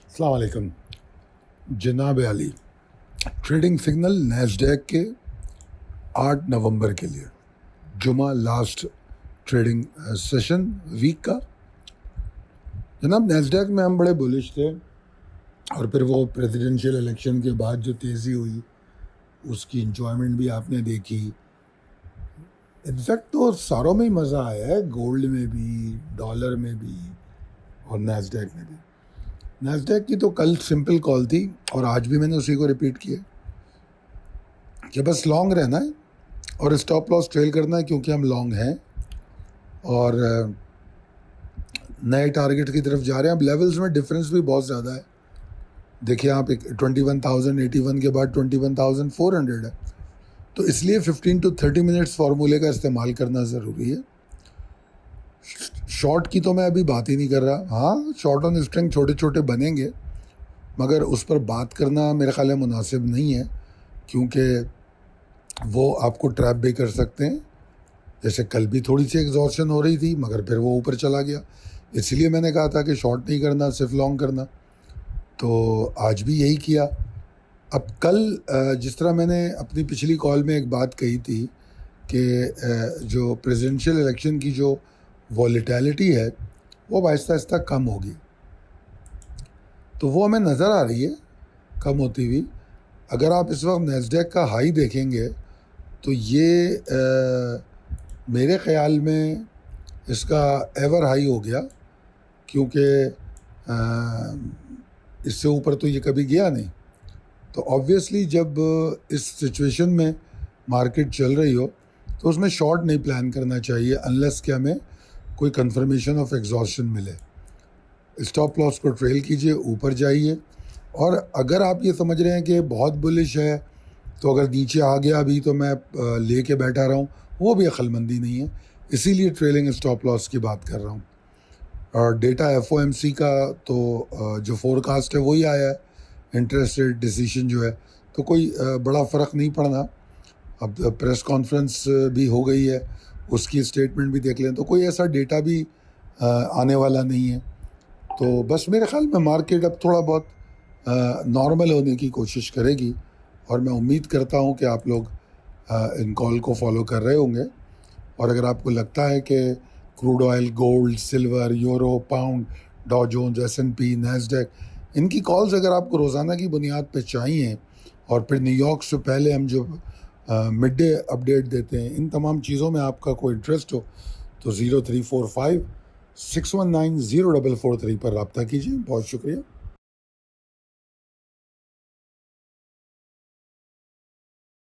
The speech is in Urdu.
السلام علیکم جناب علی. ٹریڈنگ سگنل نیسڈیک کے 8 نومبر کے لیے جمعہ لاسٹ ٹریڈنگ سیشن ویک کا. جناب نیسڈیک میں ہم بڑے بولش تھے اور پھر وہ پریزیڈنشیل الیکشن کے بعد جو تیزی ہوئی اس کی انجوائمنٹ بھی آپ نے دیکھی. انفیکٹ تو ساروں میں ہی مزہ آیا ہے, گولڈ میں بھی, ڈالر میں بھی اور نیسڈیک میں بھی. نیسڈیک کی تو کل سمپل کال تھی اور آج بھی میں نے اسی کو ریپیٹ کیا کہ بس لانگ رہنا ہے اور اسٹاپ لاس ٹریل کرنا ہے کیونکہ ہم لانگ ہیں اور نئے ٹارگٹ کی طرف جا رہے ہیں. اب لیولز میں ڈفرینس بھی بہت زیادہ ہے. دیکھیں آپ 21,081 کے بعد 21,400 ہے, تو اس لیے 15 to 30 منٹس فارمولے کا استعمال کرنا ضروری ہے. شارٹ کی تو میں ابھی بات ہی نہیں کر رہا. ہاں شارٹ آن اسٹرنگ چھوٹے چھوٹے بنیں گے مگر اس پر بات کرنا میرے خیال ہے مناسب نہیں ہے کیونکہ وہ آپ کو ٹریپ بھی کر سکتے ہیں. جیسے کل بھی تھوڑی سی ایگزاسشن ہو رہی تھی مگر پھر وہ اوپر چلا گیا, اس لیے میں نے کہا تھا کہ شارٹ نہیں کرنا, صرف لانگ کرنا. تو آج بھی یہی کیا. اب کل جس طرح میں نے اپنی پچھلی کال میں ایک بات کہی تھی کہ جو پریزیڈنشیل الیکشن کی جو والیٹیلٹی ہے وہ آہستہ آہستہ کم ہوگی, تو وہ ہمیں نظر آ رہی ہے کم ہوتی ہوئی. اگر آپ اس وقت نیسڈیک کا ہائی دیکھیں گے تو یہ میرے خیال میں اس کا ایور ہائی ہو گیا کیونکہ اس سے اوپر تو یہ کبھی گیا نہیں. تو آبویسلی جب اس سچویشن میں مارکیٹ چل رہی ہو تو اس میں شارٹ نہیں پلان کرنا چاہیے انلیس کہ ہمیں کوئی کنفرمیشن آف ایگزاسشن ملے. اسٹاپ لاس کو ٹریل کیجئے, اوپر جائیے. اور اگر آپ یہ سمجھ رہے ہیں کہ بہت بلش ہے تو اگر نیچے آ گیا ابھی تو میں لے کے بیٹھا رہا ہوں, وہ بھی عقل مندی نہیں ہے. اسی لیے ٹریلنگ اسٹاپ لاس کی بات کر رہا ہوں. اور ڈیٹا FOMC کا تو جو فورکاسٹ ہے وہی آیا ہے, انٹرسٹ ریٹ ڈیسیشن جو ہے, تو کوئی بڑا فرق نہیں پڑنا. اب پریس کانفرنس بھی ہو گئی ہے, اس کی اسٹیٹمنٹ بھی دیکھ لیں, تو کوئی ایسا ڈیٹا بھی آنے والا نہیں ہے. تو بس میرے خیال میں مارکیٹ اب تھوڑا بہت نارمل ہونے کی کوشش کرے گی اور میں امید کرتا ہوں کہ آپ لوگ ان کال کو فالو کر رہے ہوں گے. اور اگر آپ کو لگتا ہے کہ crude oil, gold, silver, euro, pound, Dow Jones, S&P, Nasdaq, ان کی کالز اگر آپ کو روزانہ کی بنیاد پہ چاہیے اور پھر نیو یارک سے پہلے ہم جو مڈ ڈے اپڈیٹ دیتے ہیں, ان تمام چیزوں میں آپ کا کوئی انٹرسٹ ہو تو 0345 619 0443 پر رابطہ کیجیے. بہت شکریہ.